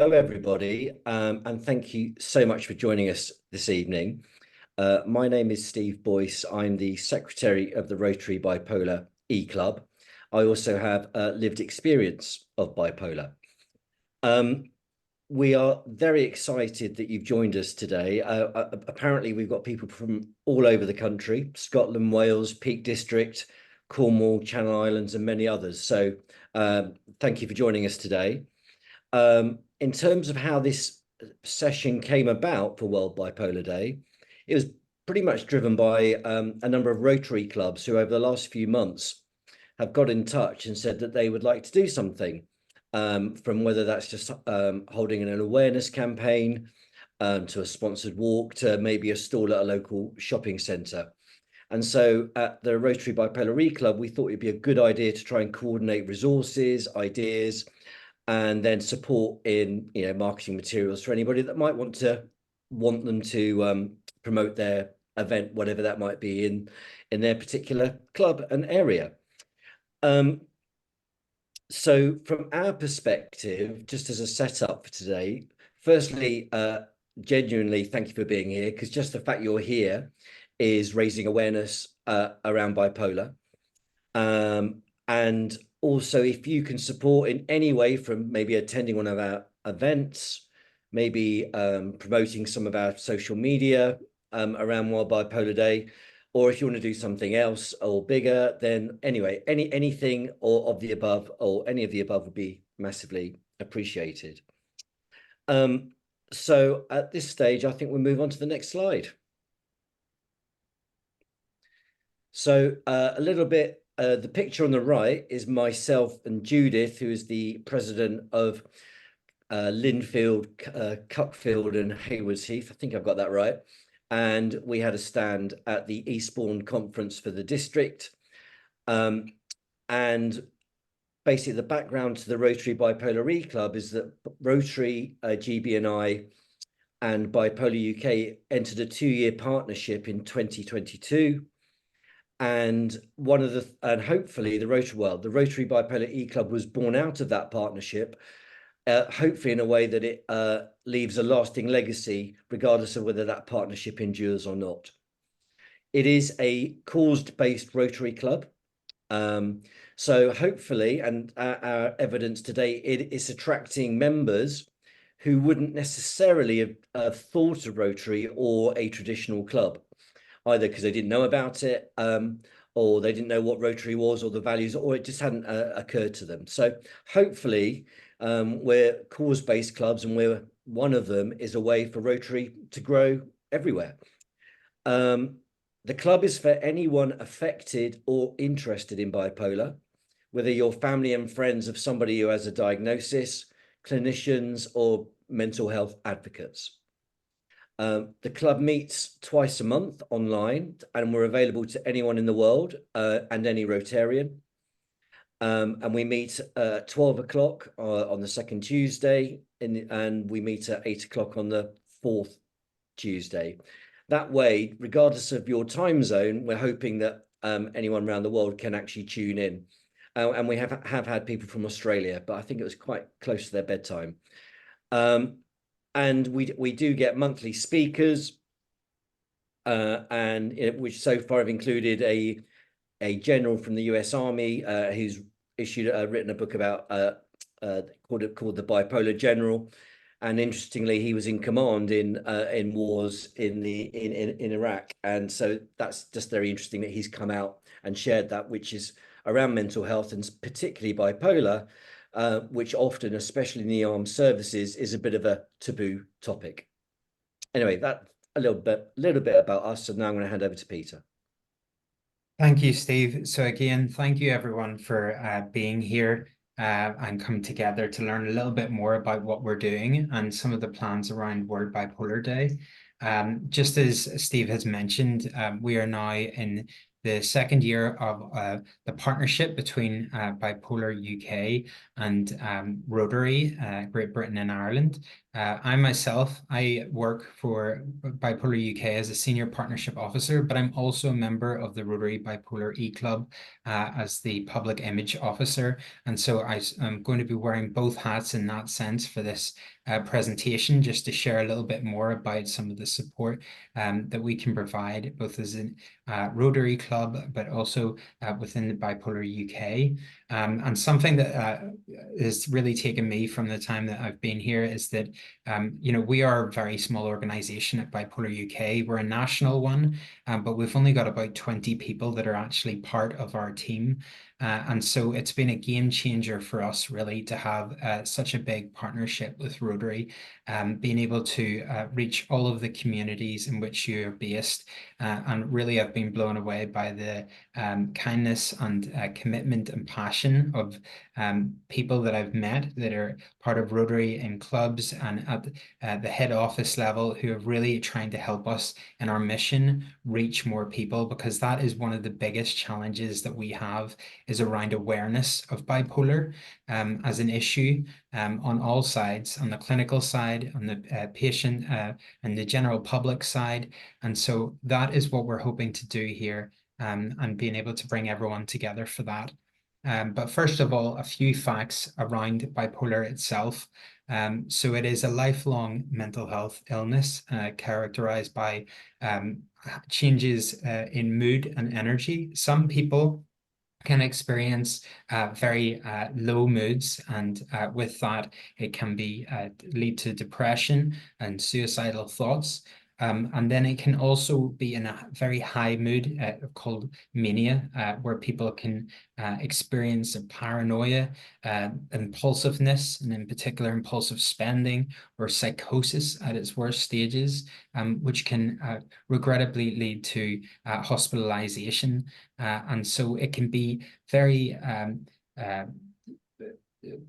Hello, everybody, and thank you so much for joining us this evening. My name is Steve Boyce. I'm the Secretary of the Rotary Bipolar E-Club. I also have lived experience of bipolar. We are very excited that you've joined us today. Apparently, we've got people from all over the country: Scotland, Wales, Peak District, Cornwall, Channel Islands, and many others. So thank you for joining us today. In terms of how this session came about for World Bipolar Day, it was pretty much driven by a number of Rotary clubs who over the last few months have got in touch and said that they would like to do something, from whether that's just holding an awareness campaign, to a sponsored walk, to maybe a stall at a local shopping centre. And so at the Rotary Bipolar E Club, we thought it'd be a good idea to try and coordinate resources, ideas, and then support in marketing materials for anybody that might want them to promote their event, whatever that might be in their particular club and area. So from our perspective, just as a setup for today, firstly, genuinely thank you for being here, because just the fact you're here is raising awareness around bipolar. And also, if you can support in any way, from maybe attending one of our events, maybe promoting some of our social media around World Bipolar Day, or if you want to do something else or bigger, then anyway, anything or of the above, or any of the above, would be massively appreciated. So at this stage, I think we'll move on to the next slide. So a little bit, the picture on the right is myself and Judith, who is the president of Linfield, Cuckfield and Haywards Heath. I think I've got that right. And we had a stand at the Eastbourne conference for the district. And basically the background to the Rotary Bipolar E Club is that Rotary, GB&I and Bipolar UK entered a 2-year partnership in 2022. And hopefully the Rotary Bipolar E Club was born out of that partnership, hopefully in a way that it leaves a lasting legacy, regardless of whether that partnership endures or not. It is a cause-based Rotary Club. So hopefully, and our evidence today, it is attracting members who wouldn't necessarily have thought of Rotary or a traditional club, either because they didn't know about it, or they didn't know what Rotary was, or the values, or it just hadn't occurred to them. So hopefully we're cause-based clubs, and one of them is a way for Rotary to grow everywhere. The club is for anyone affected or interested in bipolar, whether you're family and friends of somebody who has a diagnosis, clinicians, or mental health advocates. The club meets twice a month online, and we're available to anyone in the world and any Rotarian. And we meet at 12 o'clock on the second Tuesday, and we meet at 8 o'clock on the fourth Tuesday. That way, regardless of your time zone, we're hoping that anyone around the world can actually tune in. And we have had people from Australia, but I think it was quite close to their bedtime. And we do get monthly speakers, which so far have included a general from the US Army who's written a book about called The Bipolar General. And interestingly, he was in command in wars in Iraq, and so that's just very interesting that he's come out and shared that, which is around mental health, and particularly bipolar, which often, especially in the armed services, is a bit of a taboo topic. Anyway, that a little bit about us, and now I'm going to hand over to Peter. Thank you, Steve. So again, thank you everyone for being here and come together to learn a little bit more about what we're doing and some of the plans around World Bipolar Day. Just as Steve has mentioned, we are now in the second year of the partnership between Bipolar UK and Rotary, Great Britain and Ireland. I work for Bipolar UK as a senior partnership officer, but I'm also a member of the Rotary Bipolar E Club as the public image officer. And so I'm going to be wearing both hats in that sense for this presentation just to share a little bit more about some of the support that we can provide, both as a Rotary Club, but also within the Bipolar UK. And something that has really taken me from the time that I've been here is that, we are a very small organization at Bipolar UK. We're a national one, but we've only got about 20 people that are actually part of our team. And so it's been a game changer for us really to have such a big partnership with Rotary, being able to reach all of the communities in which you are based. And really I've been blown away by the kindness and commitment and passion of people that I've met that are part of Rotary in clubs and at the head office level, who are really trying to help us in our mission reach more people, because that is one of the biggest challenges that we have, is around awareness of bipolar as an issue on all sides, on the clinical side, on the patient and the general public side. And so that is what we're hoping to do here, and being able to bring everyone together for that. But first of all, a few facts around bipolar itself. So it is a lifelong mental health illness characterized by changes in mood and energy. Some people can experience very low moods, and with that, it can be lead to depression and suicidal thoughts. And then it can also be in a very high mood called mania, where people can experience a paranoia, impulsiveness, and in particular impulsive spending or psychosis at its worst stages, which can regrettably lead to hospitalization. And so it can be very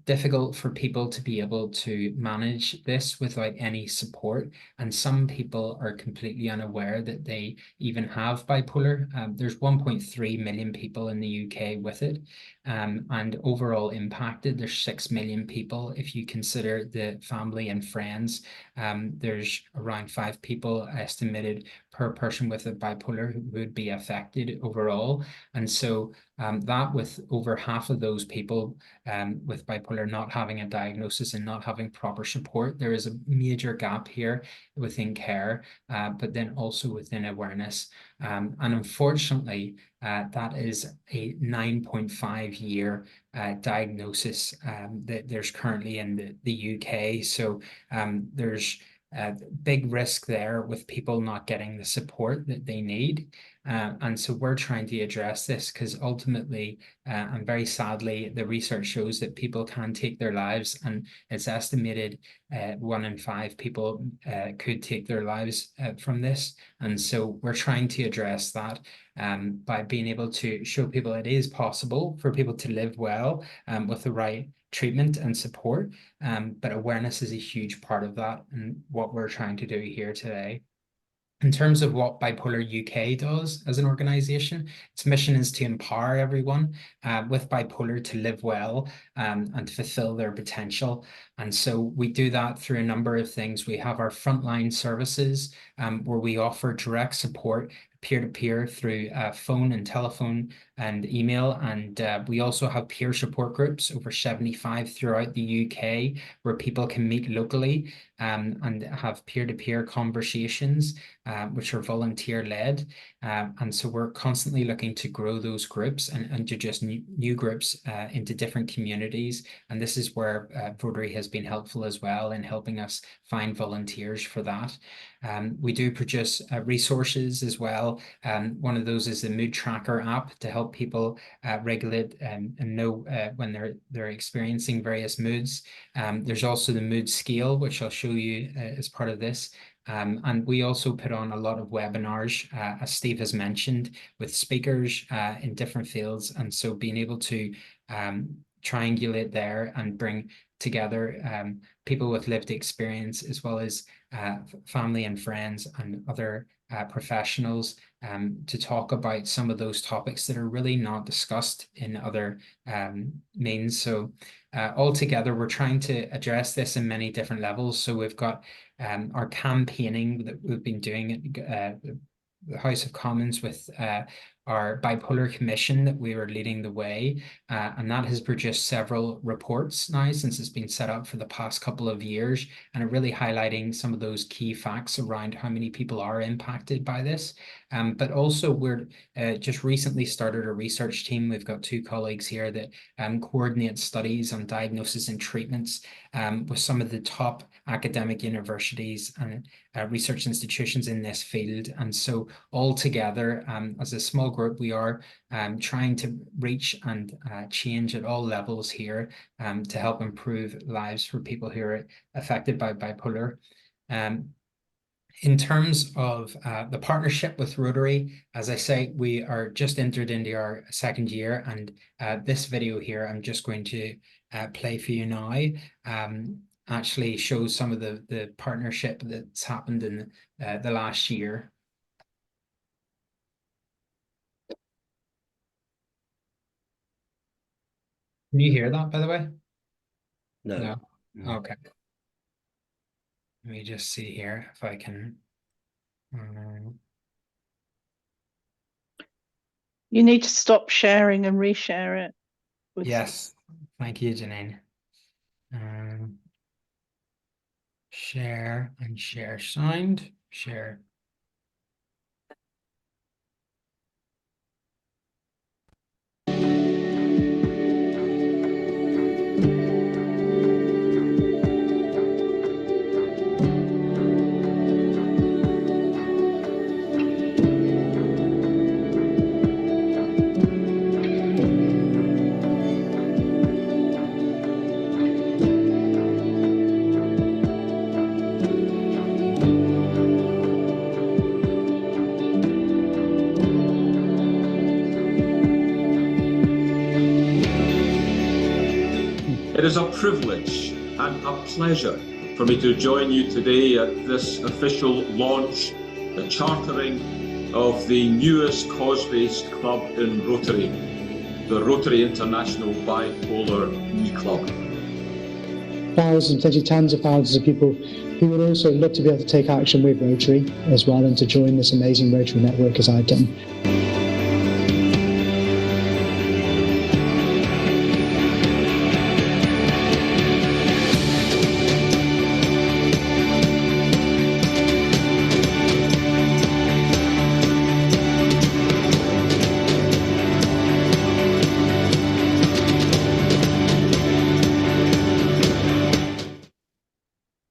difficult for people to be able to manage this without any support. And some people are completely unaware that they even have bipolar. There's 1.3 million people in the UK with it. And overall impacted, there's 6 million people. If you consider the family and friends, there's around 5 people estimated per person with a bipolar who would be affected overall. And so that, with over half of those people with bipolar not having a diagnosis and not having proper support, there is a major gap here within care, but then also within awareness. And unfortunately, that is a 9.5 year diagnosis that there's currently in the UK. So there's big risk there with people not getting the support that they need. And so we're trying to address this, because ultimately, and very sadly, the research shows that people can take their lives, and it's estimated 1 in 5 people could take their lives from this. And so we're trying to address that by being able to show people it is possible for people to live well with the right treatment and support. But awareness is a huge part of that, and what we're trying to do here today. In terms of what Bipolar UK does as an organization, its mission is to empower everyone with bipolar to live well and to fulfill their potential. And so we do that through a number of things. We have our frontline services where we offer direct support peer-to-peer through phone and telephone and email. And we also have peer support groups, over 75 throughout the UK, where people can meet locally and have peer-to-peer conversations, which are volunteer-led. And so we're constantly looking to grow those groups and introduce new groups into different communities. And this is where Rotary has been helpful as well in helping us find volunteers for that. We do produce resources as well. One of those is the Mood Tracker app to help people regulate and know when they're experiencing various moods. There's also the mood scale, which I'll show you as part of this. And we also put on a lot of webinars, as Steve has mentioned, with speakers in different fields. And so being able to triangulate there and bring together people with lived experience, as well as family and friends and other professionals to talk about some of those topics that are really not discussed in other means. So altogether, we're trying to address this in many different levels. So we've got our campaigning that we've been doing at the House of Commons with our bipolar commission that we were leading the way, and that has produced several reports now since it's been set up for the past couple of years, and it really highlighting some of those key facts around how many people are impacted by this. But also we're just recently started a research team. We've got two colleagues here that coordinate studies on diagnosis and treatments with some of the top academic universities and research institutions in this field. And so all together, as a small group, we are trying to reach and change at all levels here to help improve lives for people who are affected by bipolar. In terms of the partnership with Rotary, as I say, we are just entered into our second year, and this video here I'm just going to play for you now actually shows some of the partnership that's happened in the last year. Can you hear that, by the way? No. No? Okay. Let me just see here if I can. You need to stop sharing and reshare it. Yes, thank you, Janine. Share and share signed. Share. It is a privilege and a pleasure for me to join you today at this official launch, the chartering of the newest cause-based club in Rotary, the Rotary International Bipolar E-Club. Thousands, potentially tens of thousands of people who would also love to be able to take action with Rotary as well and to join this amazing Rotary network as I've done.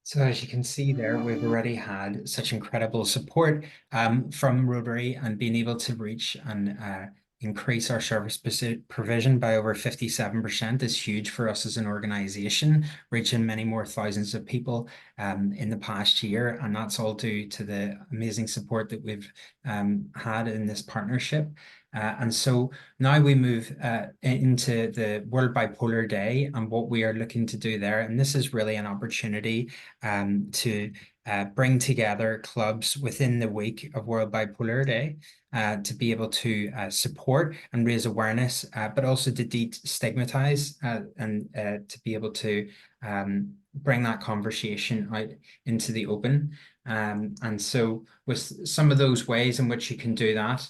So as you can see there, we've already had such incredible support from Rotary, and being able to reach and increase our service provision by over 57% is huge for us as an organization, reaching many more thousands of people in the past year. And that's all due to the amazing support that we've had in this partnership. And so now we move into the World Bipolar Day and what we are looking to do there. And this is really an opportunity to bring together clubs within the week of World Bipolar Day to be able to support and raise awareness, but also to destigmatize and to be able to bring that conversation out into the open. And so with some of those ways in which you can do that,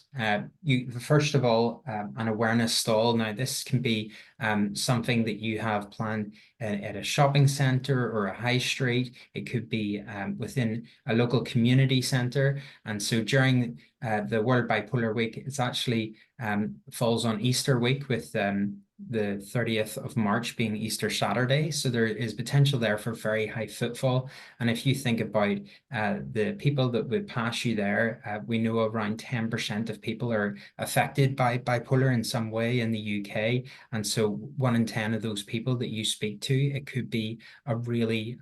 you first of all, an awareness stall. Now this can be something that you have planned at a shopping center or a high street. It could be within a local community center. And so during the World Bipolar Week, it's actually falls on Easter week with the 30th of March being Easter Saturday. So there is potential there for very high footfall. And if you think about the people that would pass you there, we know around 10% of people are affected by bipolar in some way in the UK. And so 1 in 10 of those people that you speak to, it could be a really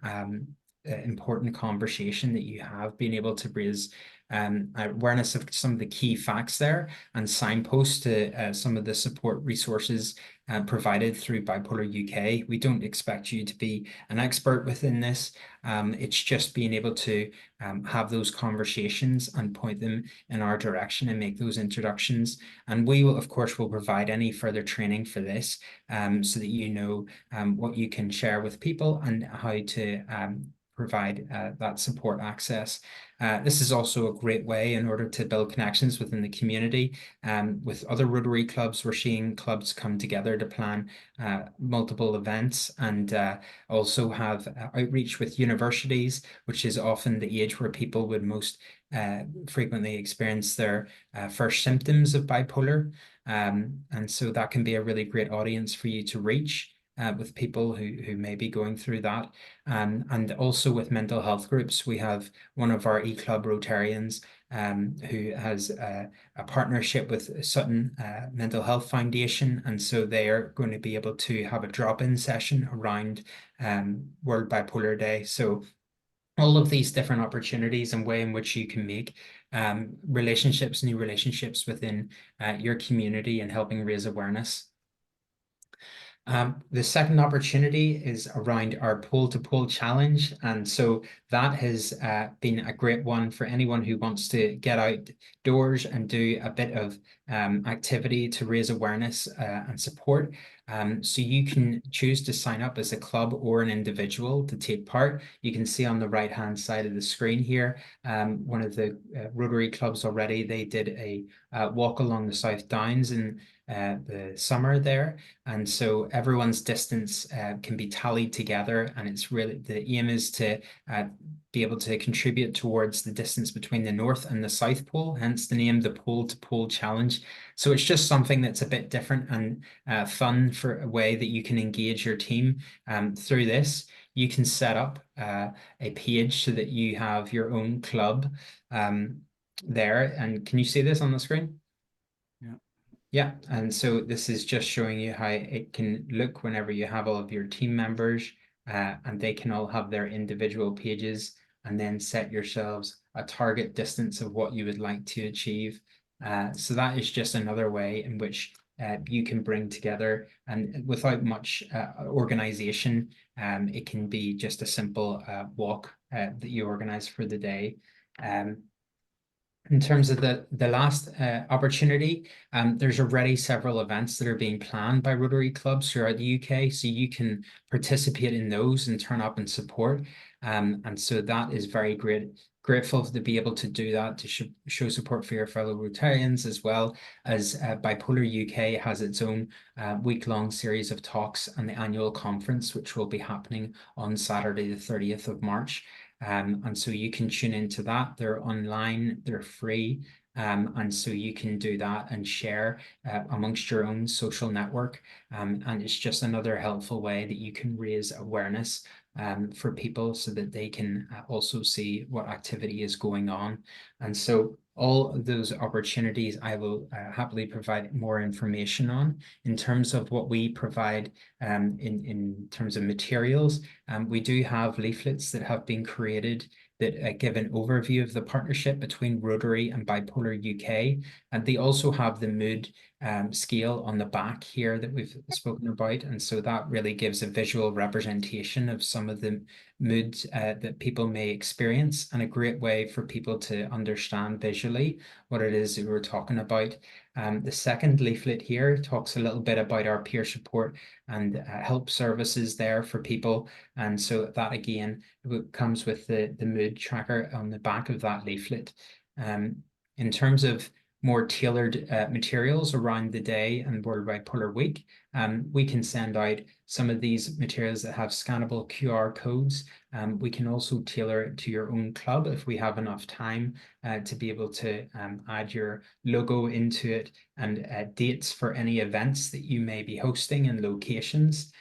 important conversation that you have, being able to raise awareness of some of the key facts there and signpost to some of the support resources provided through Bipolar UK. We don't expect you to be an expert within this. It's just being able to have those conversations and point them in our direction and make those introductions. And we will, of course, will provide any further training for this so that you know what you can share with people and how to provide that support access. This is also a great way in order to build connections within the community. With other Rotary clubs, we're seeing clubs come together to plan multiple events, and also have outreach with universities, which is often the age where people would most frequently experience their first symptoms of bipolar. And so that can be a really great audience for you to reach. With people who may be going through that. And also with mental health groups, we have one of our eClub Rotarians who has a partnership with Sutton Mental Health Foundation. And so they are going to be able to have a drop-in session around World Bipolar Day. So all of these different opportunities and way in which you can make relationships, new relationships within your community, and helping raise awareness. The second opportunity is around our pole-to-pole challenge. And so that has been a great one for anyone who wants to get outdoors and do a bit of activity to raise awareness and support. So you can choose to sign up as a club or an individual to take part. You can see on the right-hand side of the screen here, one of the Rotary clubs already, they did a walk along the South Downs in the summer there. And so everyone's distance can be tallied together, and it's really, the aim is to be able to contribute towards the distance between the North and the South Pole, hence the name, the Pole to Pole Challenge. So it's just something that's a bit different and fun, for a way that you can engage your team through this. You can set up a page so that you have your own club there. And can you see this on the screen? Yeah, and so this is just showing you how it can look whenever you have all of your team members, and they can all have their individual pages, and then set yourselves a target distance of what you would like to achieve. So that is just another way in which you can bring together, and without much organization, it can be just a simple walk that you organize for the day. In terms of the last opportunity, there's already several events that are being planned by Rotary clubs throughout the UK, so you can participate in those and turn up and support. And so that is very grateful to be able to do that, to show support for your fellow Rotarians, as well as Bipolar UK has its own week-long series of talks and the annual conference, which will be happening on Saturday, the 30th of March. And so you can tune into that. They're online, they're free. And so you can do that and share amongst your own social network. And it's just another helpful way that you can raise awareness for people, so that they can also see what activity is going on. And so all of those opportunities I will happily provide more information on. In terms of what we provide in terms of materials, we do have leaflets that have been created that give an overview of the partnership between Rotary and Bipolar UK. And they also have the mood scale on the back here that we've spoken about. And so that really gives a visual representation of some of the moods that people may experience, and a great way for people to understand visually what it is that we're talking about. The second leaflet here talks a little bit about our peer support and help services there for people. And so that again comes with the mood tracker on the back of that leaflet. In terms of more tailored materials around the day and World Bipolar Week, we can send out some of these materials that have scannable QR codes. We can also tailor it to your own club if we have enough time to be able to add your logo into it, and dates for any events that you may be hosting and locations,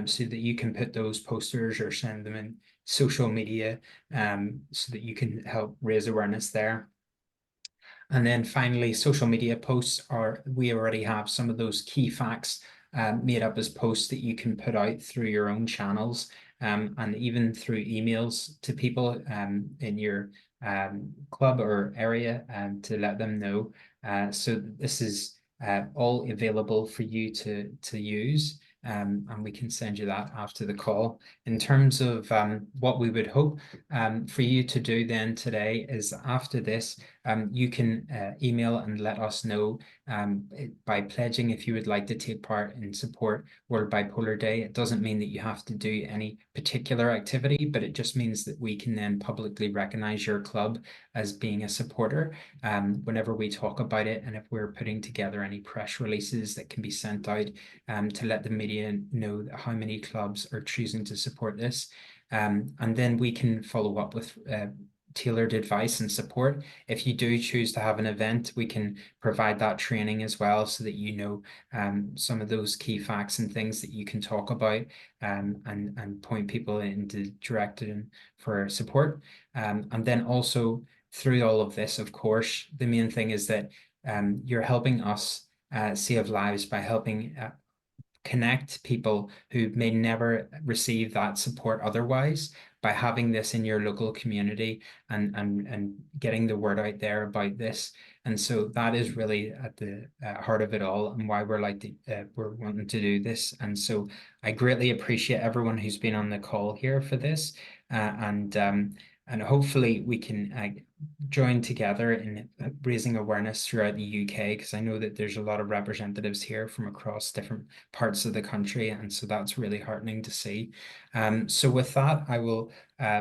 so that you can put those posters or send them in social media, so that you can help raise awareness there. And then finally, social media posts we already have some of those key facts made up as posts that you can put out through your own channels, and even through emails to people in your club or area, to let them know. So this is all available for you to use. And we can send you that after the call. In terms of what we would hope for you to do then today is, after this, you can email and let us know by pledging if you would like to take part in support World Bipolar Day. It doesn't mean that you have to do any particular activity, but it just means that we can then publicly recognize your club as being a supporter whenever we talk about it, and if we're putting together any press releases that can be sent out to let the media know how many clubs are choosing to support this. And then we can follow up with tailored advice and support. If you do choose to have an event, we can provide that training as well, so that you know some of those key facts and things that you can talk about and point people into direction for support. And then also through all of this, of course, the main thing is that you're helping us save lives by helping connect people who may never receive that support otherwise, by having this in your local community and getting the word out there about this. And so that is really at the heart of it all, and why we're wanting to do this. And so I greatly appreciate everyone who's been on the call here for this, and hopefully we can join together in raising awareness throughout the UK, because I know that there's a lot of representatives here from across different parts of the country, and so that's really heartening to see. So with that, I will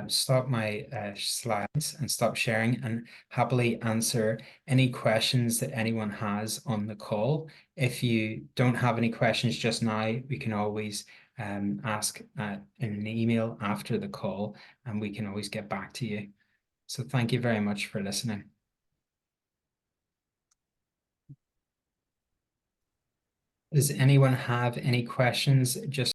stop my slides and stop sharing, and happily answer any questions that anyone has on the call. If you don't have any questions just now, we can always ask in an email after the call, and we can always get back to you. So thank you very much for listening. Does anyone have any questions just